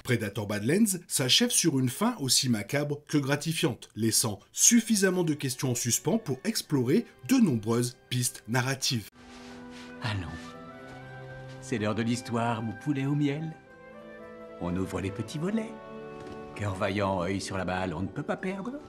Predator Badlands s'achève sur une fin aussi macabre que gratifiante, laissant suffisamment de questions en suspens pour explorer de nombreuses pistes narratives. Allons, c'est l'heure de l'histoire, mon poulet au miel. On ouvre les petits volets. Cœur vaillant, œil sur la balle, on ne peut pas perdre.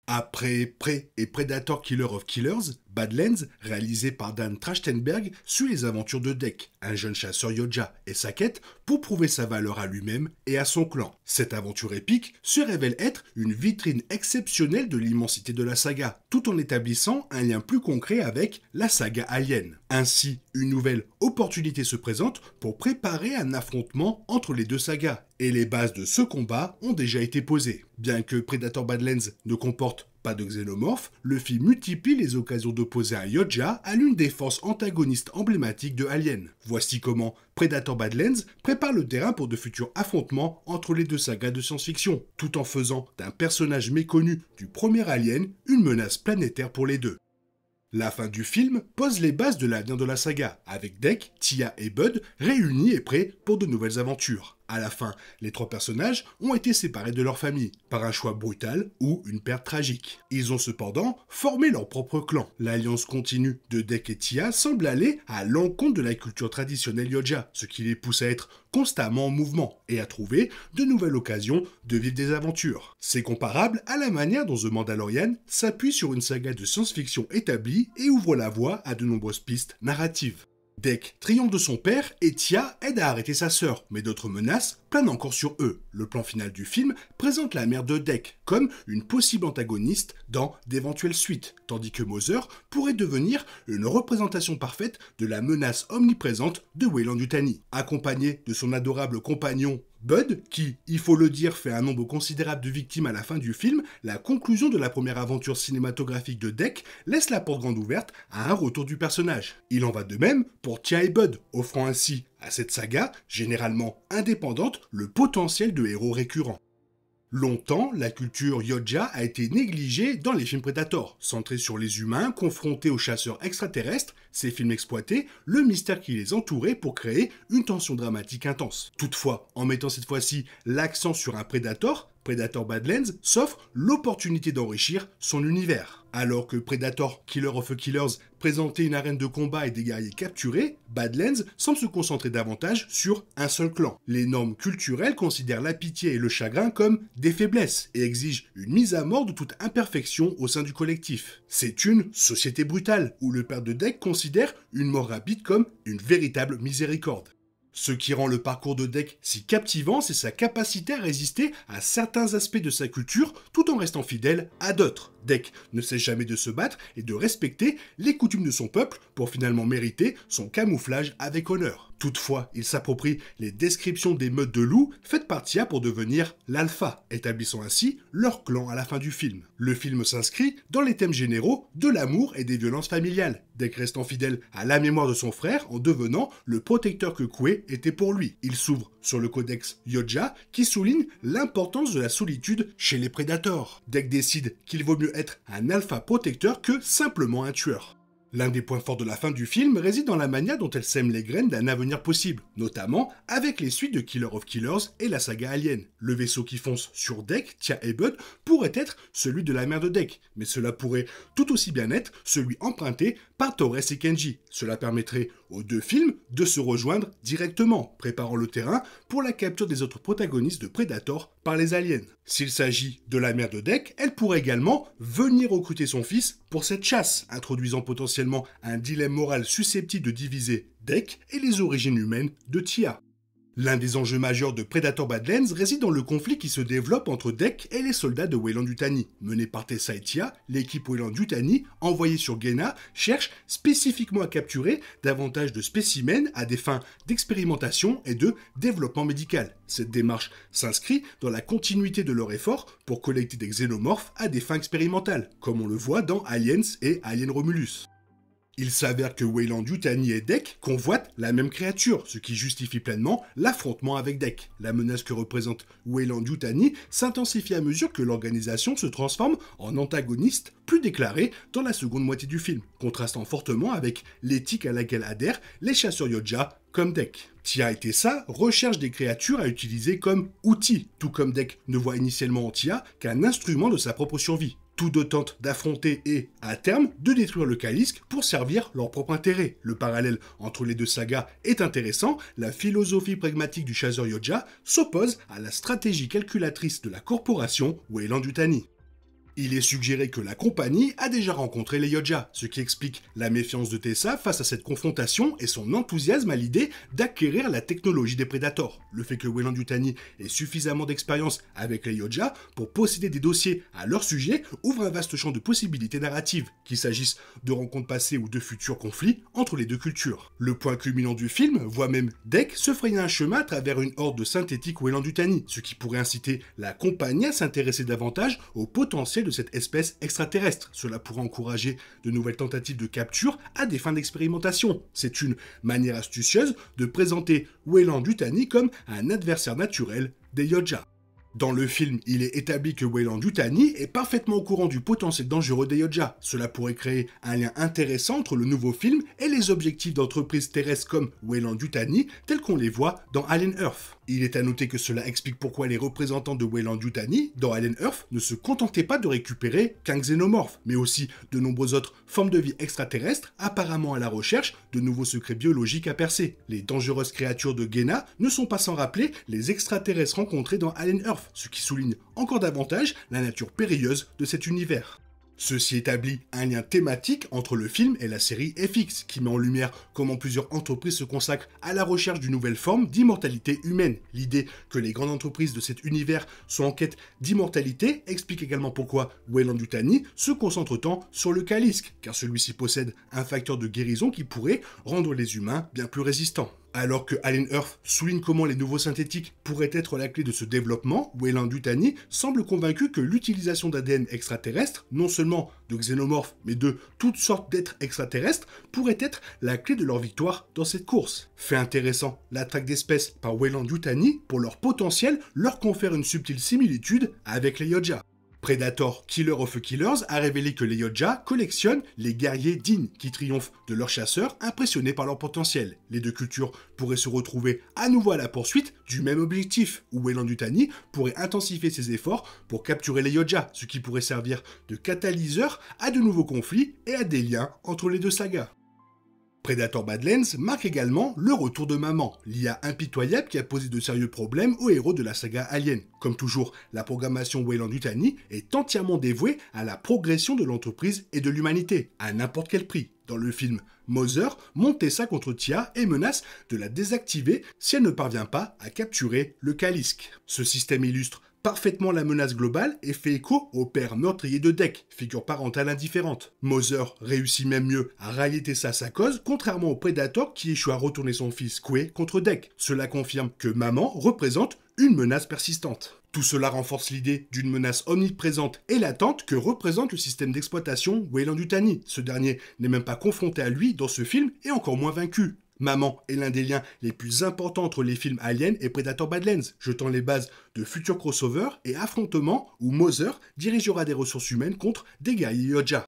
Après Prey et Predator Killer of Killers, Badlands, réalisé par Dan Trachtenberg, suit les aventures de Dec, un jeune chasseur Yoja, et sa quête pour prouver sa valeur à lui-même et à son clan. Cette aventure épique se révèle être une vitrine exceptionnelle de l'immensité de la saga, tout en établissant un lien plus concret avec la saga Alien. Ainsi, une nouvelle opportunité se présente pour préparer un affrontement entre les deux sagas, et les bases de ce combat ont déjà été posées. Bien que Predator Badlands ne comporte pas de xénomorphes, le film multiplie les occasions d'opposer un Yoja à l'une des forces antagonistes emblématiques de Alien. Voici comment Predator Badlands prépare le terrain pour de futurs affrontements entre les deux sagas de science-fiction, tout en faisant d'un personnage méconnu du premier Alien une menace planétaire pour les deux. La fin du film pose les bases de l'avenir de la saga, avec Dec, Tia et Bud réunis et prêts pour de nouvelles aventures. À la fin, les trois personnages ont été séparés de leur famille, par un choix brutal ou une perte tragique. Ils ont cependant formé leur propre clan. L'alliance continue de Dec et Tia semble aller à l'encontre de la culture traditionnelle Yoja, ce qui les pousse à être constamment en mouvement et à trouver de nouvelles occasions de vivre des aventures. C'est comparable à la manière dont The Mandalorian s'appuie sur une saga de science-fiction établie et ouvre la voie à de nombreuses pistes narratives. Dec triomphe de son père et Tia aide à arrêter sa sœur, mais d'autres menaces planent encore sur eux. Le plan final du film présente la mère de Dec comme une possible antagoniste dans d'éventuelles suites, tandis que Mother pourrait devenir une représentation parfaite de la menace omniprésente de Weyland-Yutani. Accompagné de son adorable compagnon Bud, qui, il faut le dire, fait un nombre considérable de victimes à la fin du film, la conclusion de la première aventure cinématographique de Dec laisse la porte grande ouverte à un retour du personnage. Il en va de même pour Tia et Bud, offrant ainsi à cette saga, généralement indépendante, le potentiel de héros récurrents. Longtemps, la culture Yoja a été négligée dans les films Predator, centrés sur les humains confrontés aux chasseurs extraterrestres. Ces films exploitaient le mystère qui les entourait pour créer une tension dramatique intense. Toutefois, en mettant cette fois-ci l'accent sur un Predator, Predator Badlands s'offre l'opportunité d'enrichir son univers. Alors que Predator Killer of Killers présentait une arène de combat et des guerriers capturés, Badlands semble se concentrer davantage sur un seul clan. Les normes culturelles considèrent la pitié et le chagrin comme des faiblesses et exigent une mise à mort de toute imperfection au sein du collectif. C'est une société brutale où le père de Dec considère une mort rapide comme une véritable miséricorde. Ce qui rend le parcours de Dec si captivant, c'est sa capacité à résister à certains aspects de sa culture tout en restant fidèle à d'autres. Dec ne cesse jamais de se battre et de respecter les coutumes de son peuple pour finalement mériter son camouflage avec honneur. Toutefois, il s'approprie les descriptions des meutes de loups faites par Tia pour devenir l'alpha, établissant ainsi leur clan à la fin du film. Le film s'inscrit dans les thèmes généraux de l'amour et des violences familiales, Dec restant fidèle à la mémoire de son frère en devenant le protecteur que Kwe était pour lui. Il s'ouvre sur le codex Yoja qui souligne l'importance de la solitude chez les prédateurs. Dec décide qu'il vaut mieux être un alpha protecteur que simplement un tueur. L'un des points forts de la fin du film réside dans la manière dont elle sème les graines d'un avenir possible, notamment avec les suites de Killer of Killers et la saga Alien. Le vaisseau qui fonce sur Dec, Tia et Bud pourrait être celui de la mère de Dec, mais cela pourrait tout aussi bien être celui emprunté par Torres et Kenji. Cela permettrait aux deux films de se rejoindre directement, préparant le terrain pour la capture des autres protagonistes de Predator par les aliens. S'il s'agit de la mère de Dec, elle pourrait également venir recruter son fils pour cette chasse, introduisant potentiellement un dilemme moral susceptible de diviser Dec et les origines humaines de Tia. L'un des enjeux majeurs de Predator Badlands réside dans le conflit qui se développe entre Dec et les soldats de Weyland-Yutani. Menée par Tessa et Tia, l'équipe Weyland-Yutani, envoyée sur Gena, cherche spécifiquement à capturer davantage de spécimens à des fins d'expérimentation et de développement médical. Cette démarche s'inscrit dans la continuité de leur effort pour collecter des xénomorphes à des fins expérimentales, comme on le voit dans Aliens et Alien Romulus. Il s'avère que Weyland-Yutani et Dec convoitent la même créature, ce qui justifie pleinement l'affrontement avec Dec. La menace que représente Weyland-Yutani s'intensifie à mesure que l'organisation se transforme en antagoniste plus déclaré dans la seconde moitié du film, contrastant fortement avec l'éthique à laquelle adhèrent les chasseurs Yoja comme Deck. Tia et Tessa recherchent des créatures à utiliser comme outils, tout comme Deck ne voit initialement en Tia qu'un instrument de sa propre survie. Tous deux tentent d'affronter et, à terme, de détruire le Kalisk pour servir leur propre intérêt. Le parallèle entre les deux sagas est intéressant, la philosophie pragmatique du chasseur Yojah s'oppose à la stratégie calculatrice de la corporation Weyland-Yutani. Il est suggéré que la compagnie a déjà rencontré les Yojah, ce qui explique la méfiance de Tessa face à cette confrontation et son enthousiasme à l'idée d'acquérir la technologie des Predators. Le fait que Weyland-Yutani ait suffisamment d'expérience avec les Yojah pour posséder des dossiers à leur sujet ouvre un vaste champ de possibilités narratives, qu'il s'agisse de rencontres passées ou de futurs conflits entre les deux cultures. Le point culminant du film voit même Deck se frayer un chemin à travers une horde de synthétiques Weyland-Yutani, ce qui pourrait inciter la compagnie à s'intéresser davantage au potentiel de cette espèce extraterrestre. Cela pourrait encourager de nouvelles tentatives de capture à des fins d'expérimentation. C'est une manière astucieuse de présenter Weyland-Yutani comme un adversaire naturel des Yojah. Dans le film, il est établi que Weyland-Yutani est parfaitement au courant du potentiel dangereux des Yojah. Cela pourrait créer un lien intéressant entre le nouveau film et les objectifs d'entreprises terrestres comme Weyland-Yutani, tels qu'on les voit dans Alien Earth. Il est à noter que cela explique pourquoi les représentants de Weyland-Yutani, dans Alien Earth, ne se contentaient pas de récupérer qu'un xénomorphe, mais aussi de nombreuses autres formes de vie extraterrestres, apparemment à la recherche de nouveaux secrets biologiques à percer. Les dangereuses créatures de Guéna ne sont pas sans rappeler les extraterrestres rencontrés dans Alien Earth, ce qui souligne encore davantage la nature périlleuse de cet univers. Ceci établit un lien thématique entre le film et la série FX, qui met en lumière comment plusieurs entreprises se consacrent à la recherche d'une nouvelle forme d'immortalité humaine. L'idée que les grandes entreprises de cet univers sont en quête d'immortalité explique également pourquoi Weyland-Yutani se concentre tant sur le Kalisk, car celui-ci possède un facteur de guérison qui pourrait rendre les humains bien plus résistants. Alors que Alien Earth souligne comment les nouveaux synthétiques pourraient être la clé de ce développement, Weyland-Yutani semble convaincu que l'utilisation d'ADN extraterrestre, non seulement de xénomorphes, mais de toutes sortes d'êtres extraterrestres, pourrait être la clé de leur victoire dans cette course. Fait intéressant, la traque d'espèces par Weyland-Yutani, pour leur potentiel, leur confère une subtile similitude avec les Yojah. Predator Killer of Killers a révélé que les Yojah collectionnent les guerriers dignes qui triomphent de leurs chasseurs impressionnés par leur potentiel. Les deux cultures pourraient se retrouver à nouveau à la poursuite du même objectif, où Weyland-Yutani pourrait intensifier ses efforts pour capturer les Yojah, ce qui pourrait servir de catalyseur à de nouveaux conflits et à des liens entre les deux sagas. Predator Badlands marque également le retour de Maman, l'IA impitoyable qui a posé de sérieux problèmes aux héros de la saga Alien. Comme toujours, la programmation Weyland-Yutani est entièrement dévouée à la progression de l'entreprise et de l'humanité, à n'importe quel prix. Dans le film, Mother monte Tessa contre Tia et menace de la désactiver si elle ne parvient pas à capturer le Kalisk. Ce système illustre parfaitement la menace globale et fait écho au père meurtrier de Deck, figure parentale indifférente. Mother réussit même mieux à rallier Tessa à sa cause, contrairement au Predator qui échoue à retourner son fils Quay contre Deck. Cela confirme que Maman représente une menace persistante. Tout cela renforce l'idée d'une menace omniprésente et latente que représente le système d'exploitation Weyland-Yutani. Ce dernier n'est même pas confronté à lui dans ce film et encore moins vaincu. Maman est l'un des liens les plus importants entre les films Alien et Predator Badlands, jetant les bases de futurs crossovers et affrontements où Mother dirigera des ressources humaines contre des guerriers Yojah.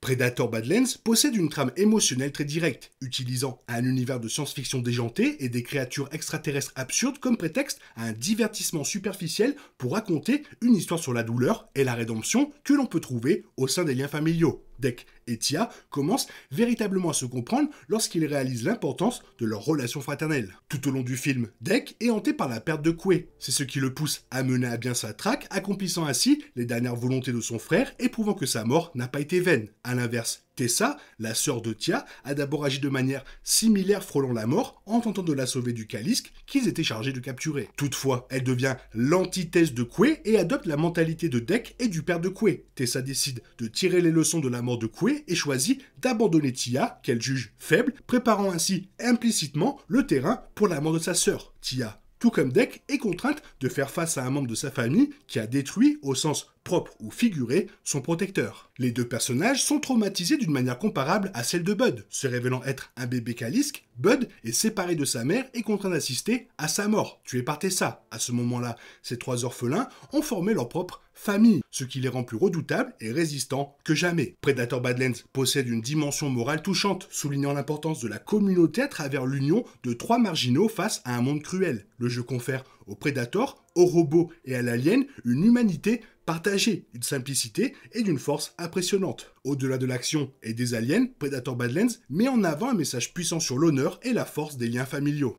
Predator Badlands possède une trame émotionnelle très directe, utilisant un univers de science-fiction déjanté et des créatures extraterrestres absurdes comme prétexte à un divertissement superficiel pour raconter une histoire sur la douleur et la rédemption que l'on peut trouver au sein des liens familiaux. Deck et Tia commencent véritablement à se comprendre lorsqu'ils réalisent l'importance de leur relation fraternelle. Tout au long du film, Deck est hanté par la perte de Quay. C'est ce qui le pousse à mener à bien sa traque, accomplissant ainsi les dernières volontés de son frère et prouvant que sa mort n'a pas été vaine. À l'inverse, Tessa, la sœur de Tia, a d'abord agi de manière similaire frôlant la mort en tentant de la sauver du Kalisk qu'ils étaient chargés de capturer. Toutefois, elle devient l'antithèse de Quay et adopte la mentalité de Deck et du père de Quay. Tessa décide de tirer les leçons de la mort de Quay et choisit d'abandonner Tia, qu'elle juge faible, préparant ainsi implicitement le terrain pour la mort de sa sœur. Tia, tout comme Deck, est contrainte de faire face à un membre de sa famille qui a détruit, au sens propre ou figuré, son protecteur. Les deux personnages sont traumatisés d'une manière comparable à celle de Bud. Se révélant être un bébé Kalisk, Bud est séparé de sa mère et contraint d'assister à sa mort, tué par Tessa. À ce moment-là, ces trois orphelins ont formé leur propre famille, ce qui les rend plus redoutables et résistants que jamais. Predator Badlands possède une dimension morale touchante, soulignant l'importance de la communauté à travers l'union de 3 marginaux face à un monde cruel. Le jeu confère aux Predators, aux robots et à l'alien une humanité partagée, une simplicité et d'une force impressionnante. Au-delà de l'action et des aliens, Predator Badlands met en avant un message puissant sur l'honneur et la force des liens familiaux.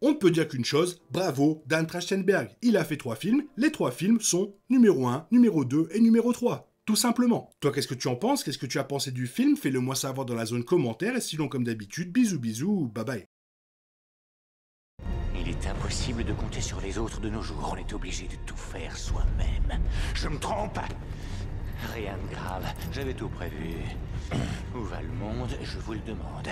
On ne peut dire qu'une chose, bravo Dan Trachtenberg. Il a fait 3 films, les 3 films sont numéro 1, numéro 2 et numéro 3. Tout simplement. Toi, qu'est-ce que tu en penses? Qu'est-ce que tu as pensé du film? Fais-le moi savoir dans la zone commentaire et sinon comme d'habitude, bisous bisous, bye bye. Il est impossible de compter sur les autres de nos jours, on est obligé de tout faire soi-même. Je me trompe? Rien de grave, j'avais tout prévu. Où va le monde, je vous le demande.